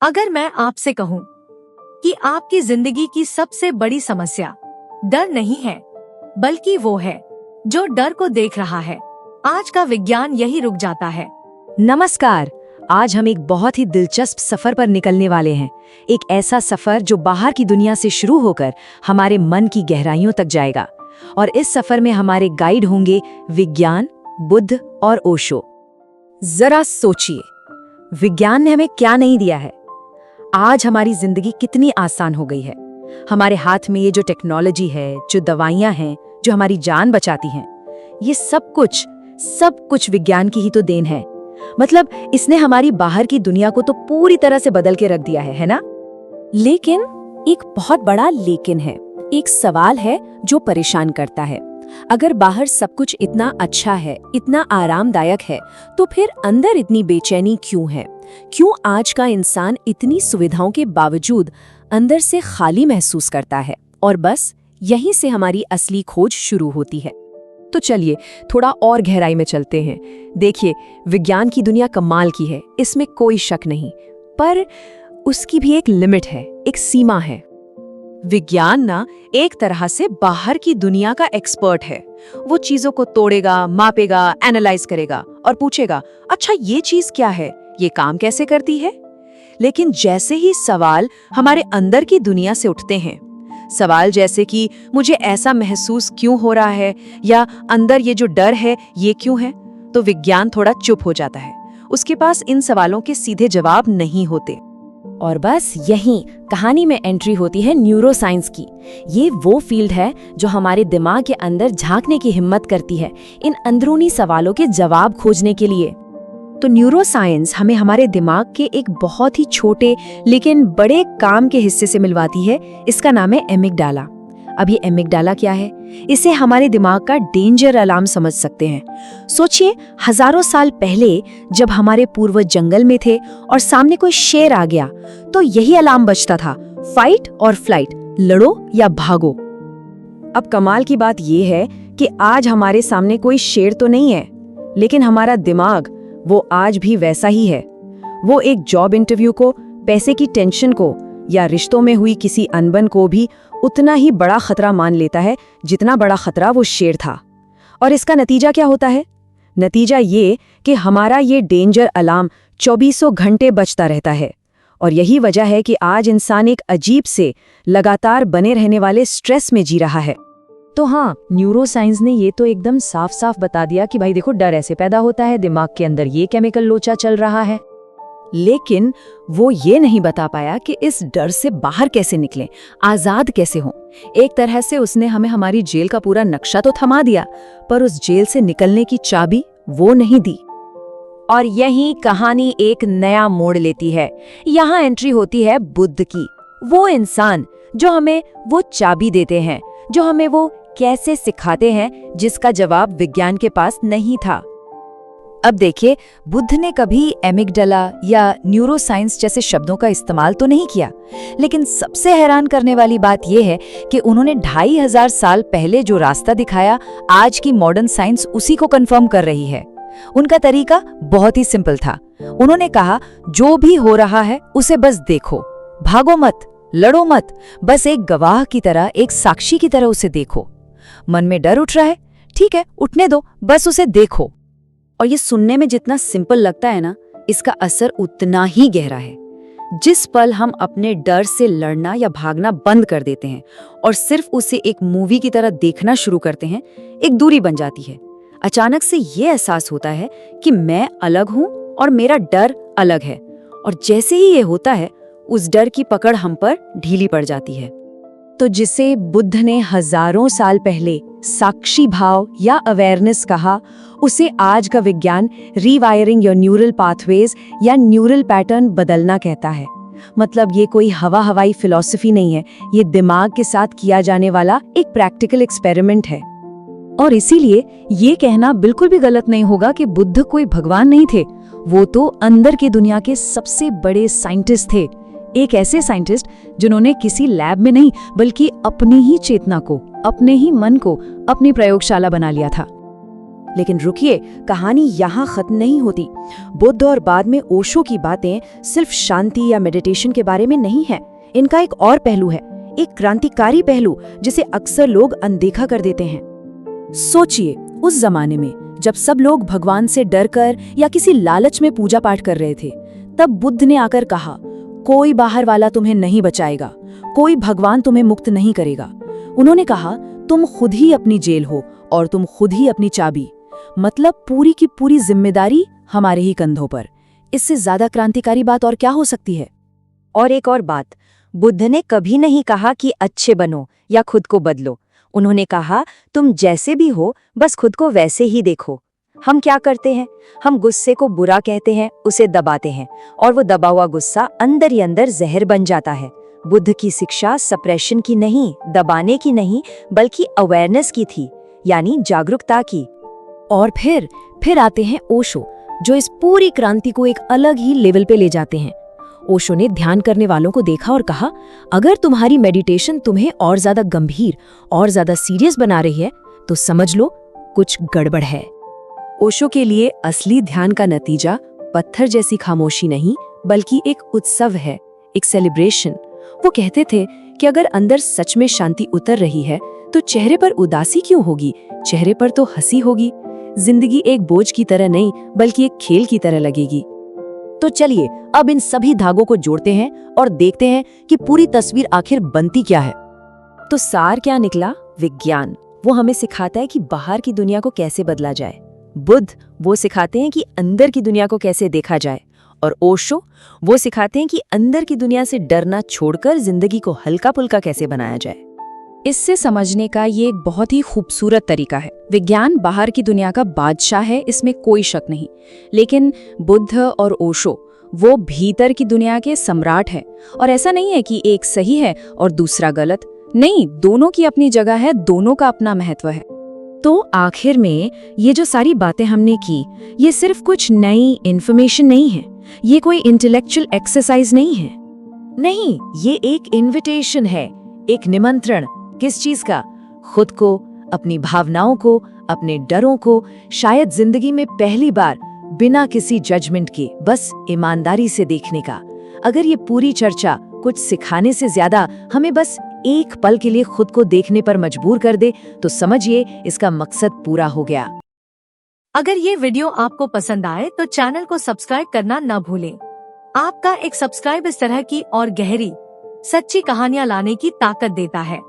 अगर मैं आपसे कहूं कि आपकी जिंदगी की सबसे बड़ी समस्या डर नहीं है, बल्कि वो है जो डर को देख रहा है, आज का विज्ञान यही रुक जाता है। नमस्कार। आज हम एक बहुत ही दिलचस्प सफर पर निकलने वाले हैं। एक ऐसा सफर जो बाहर की दुनिया से शुरू होकर हमारे मन की गहराइयों तक जाएगा। और इस सफर में हमारे गाइड होंगे विज्ञान, बुद्ध और ओशो। जरा सोचिए, विज्ञान ने हमें क्या नहीं दिया है। आज हमारी जिंदगी कितनी आसान हो गई है। हमारे हाथ में ये जो टेक्नोलॉजी है, जो दवाइयां हैं, जो हमारी जान बचाती हैं, ये सब कुछ विज्ञान की ही तो देन है। मतलब इसने हमारी बाहर की दुनिया को तो पूरी तरह से बदल के रख दिया है ना? लेकिन एक बहुत बड़ा लेकिन है। एक सवाल है जो परेशान करता है। अगर बाहर सब कुछ इतना अच्छा है, इतना आरामदायक है, तो फिर अंदर इतनी बेचैनी क्यों है? क्यों आज का इंसान इतनी सुविधाओं के बावजूद अंदर से खाली महसूस करता है? और बस यहीं से हमारी असली खोज शुरू होती है। तो चलिए थोड़ा और गहराई में चलते हैं। देखिए, विज्ञान की दुनिया कमाल की है, इसमें कोई शक नहीं, पर उसकी भी एक लिमिट है, एक सीमा है। विज्ञान ना एक तरह से बाहर की दुनिया का एक्सपर्ट है। वो चीजों को तोड़ेगा, मापेगा, एनालाइज करेगा और पूछेगा, अच्छा ये चीज क्या है, ये काम कैसे करती है? लेकिन जैसे ही सवाल हमारे अंदर की दुनिया से उठते हैं, सवाल जैसे कि मुझे ऐसा महसूस क्यों हो रहा है, या अंदर ये जो डर है ये क्यों है, तो विज्ञान थोड़ा चुप हो जाता है। उसके पास इन सवालों के सीधे जवाब नहीं होते। और बस यहीं कहानी में एंट्री होती है न्यूरोसाइंस की। ये वो फील्ड है जो हमारे दिमाग के अंदर झांकने की हिम्मत करती है, इन अंदरूनी सवालों के जवाब खोजने के लिए। तो न्यूरोसाइंस हमें हमारे दिमाग के एक बहुत ही छोटे लेकिन बड़े काम के हिस्से से मिलवाती है। इसका नाम है एमिगडाला। अब ये एमिगडाला क्या है? इसे हमारे दिमाग का डेंजर अलार्म समझ सकते हैं। सोचिए, हजारों साल पहले जब हमारे पूर्वज जंगल में थे और सामने कोई शेर आ गया, तो यही अलार्म बजता था, फाइट और फ्लाइट, लड़ो या भागो। अब कमाल की बात यह है कि आज हमारे सामने कोई शेर तो नहीं है, लेकिन हमारा दिमाग वो आज भी वैसा ही है। वो एक जॉब इंटरव्यू को, पैसे की टेंशन को या रिश्तों में हुई किसी अनबन को भी उतना ही बड़ा खतरा मान लेता है जितना बड़ा खतरा वो शेर था। और इसका नतीजा क्या होता है? नतीजा ये कि हमारा ये डेंजर अलार्म 2400 घंटे बजता रहता है। और यही वजह है कि आज इंसान एक अजीब से लगातार बने रहने वाले स्ट्रेस में जी रहा है। तो हाँ, न्यूरोसाइंस ने ये तो एकदम साफ साफ बता दिया कि भाई देखो, डर ऐसे पैदा होता है, दिमाग के अंदर ये केमिकल लोचा चल रहा है। लेकिन वो ये नहीं बता पाया कि इस डर से बाहर कैसे निकलें, आजाद कैसे हों। एक तरह से उसने हमें हमारी जेल का पूरा नक्शा तो थमा दिया, पर उस जेल से निकलने की चाबी वो नहीं दी। और यही कहानी एक नया मोड़ लेती है। यहाँ एंट्री होती है बुद्ध की। वो इंसान जो हमें वो चाबी देते हैं, जो हमें वो कैसे सिखाते हैं, जिसका जवाब विज्ञान के पास नहीं था। अब देखिए, बुद्ध ने कभी एमिगडाला या न्यूरोसाइंस जैसे शब्दों का इस्तेमाल तो नहीं किया, लेकिन सबसे हैरान करने वाली बात यह है कि उन्होंने 2500 साल पहले जो रास्ता दिखाया, आज की मॉडर्न साइंस उसी को कंफर्म कर रही है। उनका तरीका बहुत ही सिंपल था। उन्होंने कहा, जो भी हो रहा है उसे बस देखो, भागो मत, लड़ो मत, बस एक गवाह की तरह, एक साक्षी की तरह उसे देखो। मन में डर उठ रहा है, ठीक है, उठने दो, बस उसे देखो। और ये सुनने में जितना सिंपल लगता है ना, इसका असर उतना ही गहरा है। जिस पल हम अपने डर से लड़ना या भागना बंद कर देते हैं और सिर्फ उसे एक मूवी की तरह देखना शुरू करते हैं, एक दूरी बन जाती है। अचानक से ये एहसास होता है कि मैं अलग हूं और मेरा डर अलग है। और जैसे ही ये होता है, उस डर की पकड़ हम पर ढीली पड़ जाती है। तो जिसे बुद्ध ने हजारों साल पहले साक्षी भाव या अवेयरनेस कहा, उसे आज का विज्ञान रीवायरिंग योर न्यूरल पाथवेज या न्यूरल पैटर्न बदलना कहता है। मतलब ये कोई हवाई फिलॉसफी नहीं है, ये दिमाग के साथ किया जाने वाला एक प्रैक्टिकल एक्सपेरिमेंट है। और इसीलिए ये कहना बिल्कुल भी गलत नहीं होगा कि बुद्ध कोई भगवान नहीं थे। वो तो अंदर की दुनिया के सबसे बड़े साइंटिस्ट थे। एक ऐसे साइंटिस्ट जिन्होंने किसी लैब में नहीं, बल्कि अपनी ही चेतना को, अपने ही मन को अपनी प्रयोगशाला बना लिया था। लेकिन रुकिए, कहानी यहाँ खत्म नहीं होती। बुद्ध और बाद में ओशो की बातें सिर्फ शांति या मेडिटेशन के बारे में नहीं है। इनका एक और पहलू है, एक क्रांतिकारी पहलू जिसे अक्सर लोग अनदेखा कर देते हैं। सोचिए, उस जमाने में जब सब लोग भगवान से डरकर या किसी लालच में पूजा पाठ कर रहे थे, तब बुद्ध ने आकर कहा, कोई बाहर वाला तुम्हें नहीं बचाएगा, कोई भगवान तुम्हें मुक्त नहीं करेगा। उन्होंने कहा, तुम खुद ही अपनी जेल हो और तुम खुद ही अपनी चाबी। मतलब पूरी की पूरी जिम्मेदारी हमारे ही कंधों पर। इससे ज्यादा क्रांतिकारी बात और क्या हो सकती है? और एक और बात, बुद्ध ने कभी नहीं कहा कि अच्छे बनो या खुद को बदलो। उन्होंने कहा, तुम जैसे भी हो बस खुद को वैसे ही देखो। हम क्या करते हैं? हम गुस्से को बुरा कहते हैं, उसे दबाते हैं, और वो दबा हुआ गुस्सा अंदर ही अंदर जहर बन जाता है। बुद्ध की शिक्षा सप्रेशन की नहीं, दबाने की नहीं, बल्कि अवेयरनेस की थी, यानी जागरूकता की। और फिर आते हैं ओशो, जो इस पूरी क्रांति को एक अलग ही लेवल पे ले जाते हैं। ओशो ने ध्यान करने वालों को देखा और कहा, अगर तुम्हारी मेडिटेशन तुम्हें और ज्यादा गंभीर और ज्यादा सीरियस बना रही है तो समझ लो कुछ गड़बड़ है। ओशो के लिए असली ध्यान का नतीजा पत्थर जैसी खामोशी नहीं, बल्कि एक उत्सव है, एक सेलिब्रेशन। वो कहते थे कि अगर अंदर सच में शांति उतर रही है तो चेहरे पर उदासी क्यों होगी? चेहरे पर तो हंसी होगी। जिंदगी एक बोझ की तरह नहीं, बल्कि एक खेल की तरह लगेगी। तो चलिए अब इन सभी धागों को जोड़ते हैं और देखते हैं कि पूरी तस्वीर आखिर बनती क्या है। तो सार क्या निकला? विज्ञान वो हमें सिखाता है कि बाहर की दुनिया को कैसे बदला जाए। बुद्ध वो सिखाते हैं कि अंदर की दुनिया को कैसे देखा जाए। और ओशो वो सिखाते हैं कि अंदर की दुनिया से डरना छोड़कर जिंदगी को हल्का पुल्का कैसे बनाया जाए। इससे समझने का ये एक बहुत ही खूबसूरत तरीका है। विज्ञान बाहर की दुनिया का बादशाह है, इसमें कोई शक नहीं, लेकिन बुद्ध और ओशो वो भीतर की दुनिया के सम्राट हैं। और ऐसा नहीं है कि एक सही है और दूसरा गलत, नहीं, दोनों की अपनी जगह है, दोनों का अपना महत्व है। तो आखिर में ये जो सारी बातें हमने की, ये सिर्फ कुछ नई इन्फॉर्मेशन नहीं है, ये कोई इंटेलेक्चुअल एक्सरसाइज नहीं है। नहीं, ये एक इन्विटेशन है, एक निमंत्रण। किस चीज का? खुद को, अपनी भावनाओं को, अपने डरों को, शायद जिंदगी में पहली बार बिना किसी जजमेंट के बस ईमानदारी से देखने का। अगर ये पूरी चर्चा कुछ सिखाने से ज्यादा हमें बस एक पल के लिए खुद को देखने पर मजबूर कर दे, तो समझिए इसका मकसद पूरा हो गया। अगर ये वीडियो आपको पसंद आए तो चैनल को सब्सक्राइब करना न भूलें। आपका एक सब्सक्राइब इस तरह की और गहरी, सच्ची कहानियां लाने की ताकत देता है।